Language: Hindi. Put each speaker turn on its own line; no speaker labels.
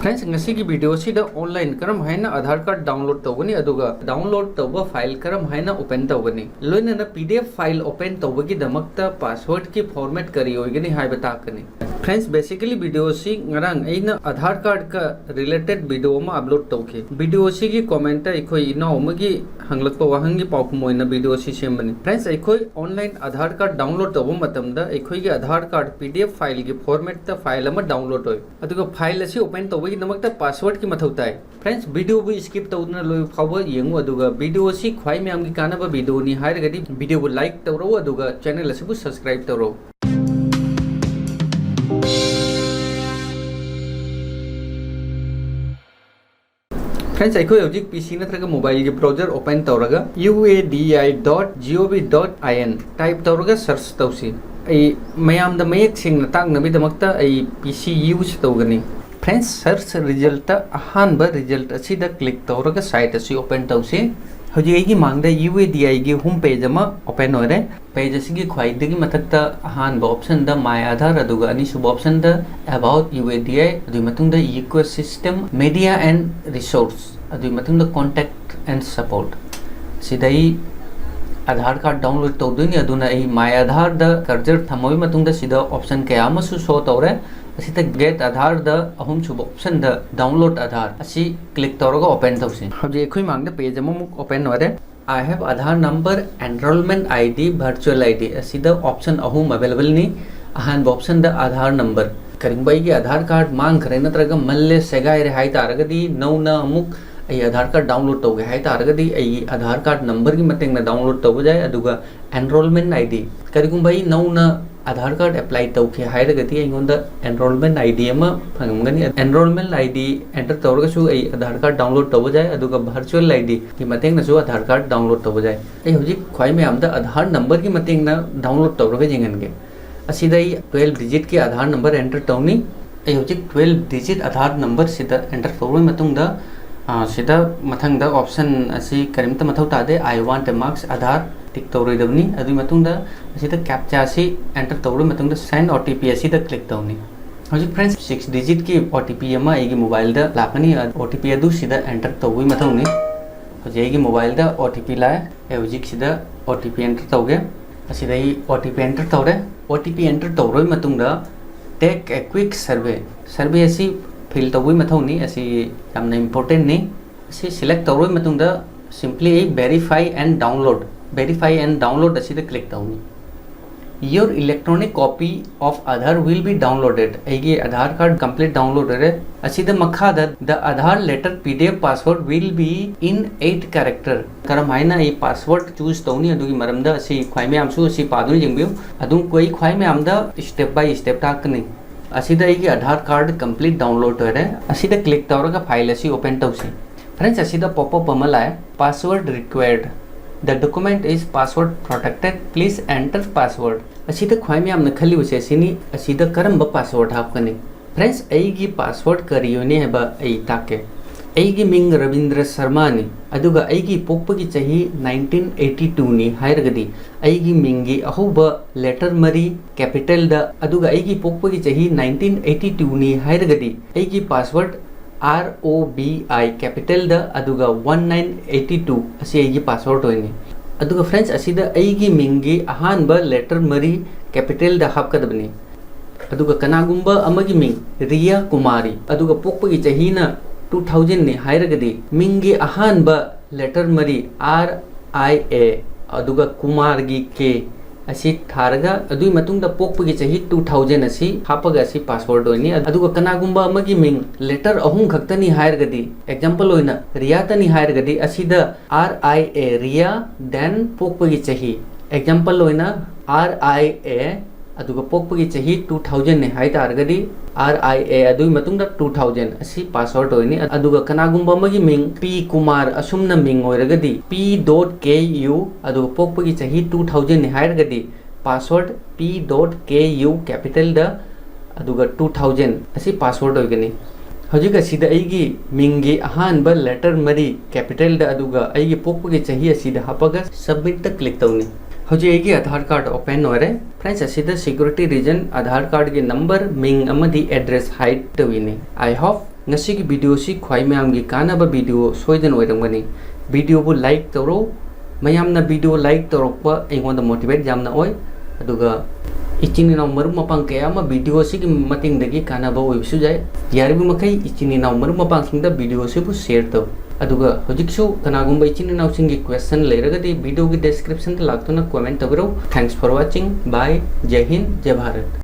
फ्रेंड्स ngasi वीडियो सिदा ऑनलाइन करम हाइना आधार कार्ड डाउनलोड तौगनी अदुगा डाउनलोड तौबा फाइल करम हाइना ओपन तौगनी लोइना पीडीएफ फाइल ओपन तौबगी दमकता पासवर्ड की फॉर्मेट करी होगनी हाइबा ताकनी फ्रेंड्स बेसिकली वीडियो सी ngarang aina आधार कार्ड का रिलेटेड वीडियो मा अपलोड तौके वीडियो सी की कमेंट अखोई इनाउ मगी हंगलकपा वाहंगी पाउखुम ओइना वीडियो सी सेमबनी फ्रेंड्स अखोई ऑनलाइन आधार कार्ड डाउनलोड तौबा मतमदा अखोई की आधार कार्ड पीडीएफ फाइल की फॉर्मेट ता फाइल अमा डाउनलोड होय अदुगा फाइल असी ओपन तौबगी दमकता पासवर्ड की मथौ ताई फ्रेंड्स वीडियो बु स्किप तौदना लोय फावो येंगु अदुगा वीडियो सी ख्वाई म्यामगी कानाबा वीडियो नि हायरगदी वीडियो बु लाइक तौरो अदुगा चैनल असबु सब्सक्राइब तौरो फ्रेंड्स अखोई हजिक पीसी नत्रगा मोबाइल के ब्राउजर ओपन तौरगा uadi.gov.in टाइप तौरगा सर्च तौसी मयामदा मयेक सिंगना तांगनबिदमक्ता पीसी यूज तौगनी फ्रेंड्स सर्च रिजल्ट अहानबा रिजल्ट असिदा क्लिक तौरगा साइट असि ओपन तौसी हजिक एगी मांगदा uadi गी होम पेज अमा ओपन होरे पेज असिगी ख्वाइदगी मथक्ता अहानबा ऑप्शन द माय आधार अदुगा अनिसुब ऑप्शन द अबाउट uadi अदुई मतुंगदा इकोसिस्टम मीडिया एंड रिसोर्स अदुई मतुंगदा कांटेक्ट एंड सपोर्ट सिदाई आधार कार्ड डाउनलोड तौदोनी अदुना माय आधार द कर्जर थमोई मतुंगदा सिदा ऑप्शन कया अमसु शो तौरे असिता गेट आधार द अहुम सुब ऑप्शन द डाउनलोड आधार असि क्लिक तौरगा ओपन तौसी हजे एखोई मांगदा पेज अमुक ओपन होरे I have Aadhaar number enrolment ID virtual ID असिदा ऑप्शन अहुम अवेलेबल नी अहान ऑप्शन द आधार नंबर करिंबाई की आधार कार्ड मांग खरे नत्रगा मल्ले सेगाई रे हाई तारगदी नौना अमुक आधार कार्ड डाउनलोड तौगे हाई तारगदी आधार कार्ड नंबर की मतेंग ना डाउनलोड तौबा जाय अदुगा एनरोलमेंट आईडी करिगुंबाई नौना आधार कार्ड अप्लाई तौखे हाइरगदी अइंगोंदा एनरोलमेंट आईडी अमा फंगमगनी एनरोलमेंट आईडी एंटर तौरगसु आधार कार्ड डाउनलोड तौबा जाय अदुगा वर्चुअल आईडी की मतेंग नसु आधार कार्ड डाउनलोड तौबा जाय हजिक ख्वाई म्यामदा आधार नंबर की मतेंग ना डाउनलोड तौरगा जेंगनगे असिदा 12 डिजिट की आधार नंबर एंटर तौनी हजिक 12 डिजिट आधार नंबर सिदा एंटर तौरबा मतुंगदा सिदा मथंगदा ऑप्शन असि करिमता मथौ तादे I want a masked Aadhaar tick तौरोइदबनी अदुई मतुंगदा असिदा कैप्चा असि एंटर तौरो मतुंगदा सेंड ओटीपी असिदा क्लिक तौनी हजिक फ्रेंड्स 6 डिजिट की ओटीपी अमा एगी मोबाइल दा लाकनी ओटीपी अदु सिदा एंटर तौई मथौनी हजिक एगी मोबाइल दा ओटीपी लाए हजिक सिदा ओटीपी एंटर तौगे असिदा ओटीपी एंटर तौरे ओटीपी एंटर तौरोइ मतुंगदा टेक ए क्विक सर्वे असि फिल तौई मथौनी असि यामना इंपोर्टेंट नि असि सिलेक्ट तौरोइ मतुंगदा सिंपली वेरीफाई एंड डाउनलोड असिदा क्लिक तौनी your electronic copy of Aadhaar will be downloaded एगी आधार कार्ड कंप्लीट डाउनलोड रे असिदा मखादा द Aadhaar letter PDF password will be in 8 character करम हाइना पासवर्ड चूज तौनी अदुगी मरमदा असि ख्वाई म्यामसु असि पादुनि जेंबियो अदु कोई ख्वाई म्यामदा स्टेप बाय स्टेप टाकनी असिदा एगी आधार कार्ड कंप्लीट डाउनलोड होरे असिदा क्लिक तौरगा फाइल असि ओपन तौसी फ्रेंड्स असिदा पॉपअप अमा लाए password required the document is password protected please enter password असिदा ख्वाई म्यामना खलिबसे असिनी असिदा करंबा पासवर्ड हापकनी फ्रेंड्स एगी पासवर्ड करियोनी हेबा ताके एगी मिंग रविंद्र शर्मा नि अदुगा एगी पोकपगी चही 1982 नि हायरगदी एगी मिंगी अहुबा लेटर मरी कैपिटल द अदुगा एगी पोकपगी चही 1982 नि हायरगदी एगी पासवर्ड ROBI कैपिटल द अदुगा 1982 असी एगी पासवर्ड होइनी अदुगा फ्रेंड्स असिदा एगी मिंगी अहानबा लेटर मरी capital the हापकदबनी अदुगा कनागुंबा अमगी Ming Riya Kumari अदुगा पोकपगी चहीना 2000 ने हायरगदी मिंगी अहानबा लेटर मरी RIA अदुगा कुमारगी के असी थारगा अदुई मतुंगदा पोकपगी चही 2000 असी हापगा असी पासवर्ड होइनी अदुगा कनागुंबा अमगी मिंग लेटर अहुम खक्तनी हायरगदी एग्जांपल होइना रिया तनी हायरगदी असिदा RIA रिया देन पोकपगी चही एग्जांपल होइना RIA अदुगा पोकपगी चही 2000 ने हाय तारगदी RIA अदुई मतुंगदा 2000 असी पासवर्ड होइनी अदुगा कनागुंबा मगी मिंग P कुमार असुमना मिंग होइरगदी P.KU अदुगा पोकपगी चही 2000 ने हायरगदी पासवर्ड P.KU कैपिटल द अदुगा 2000 असी पासवर्ड होइगनी हजिक असिदा एगी मिंगी अहानबा लेटर मरी कैपिटल द अदुगा एगी पोकपगी चही असिदा हापगा सबमिट द क्लिक तौनी हजी आधार कार्ड ओपन हो रहे फ्रेंड्स असिदा सिक्योरिटी रीजन आधार कार्ड के नंबर मिंग अमदी एड्रेस हाइड तवीने I hope ngasi ki video si khwai mayam gi kana ba video soidan oirangani video bu like toro mayam na video like torokpa aingonda motivate jamna oi aduga ichini naw maru mapang kaya ma video si ki mating dagi kana ba oi su jai yarbi makai ichini naw maru mapang singda video si bu share to aduga hojiksu kanagumba ichini naw singi question leiragadi video gi description ta laktuna comment tabiro. Thanks for watching. Bye. Jai Hind, Jai Bharat.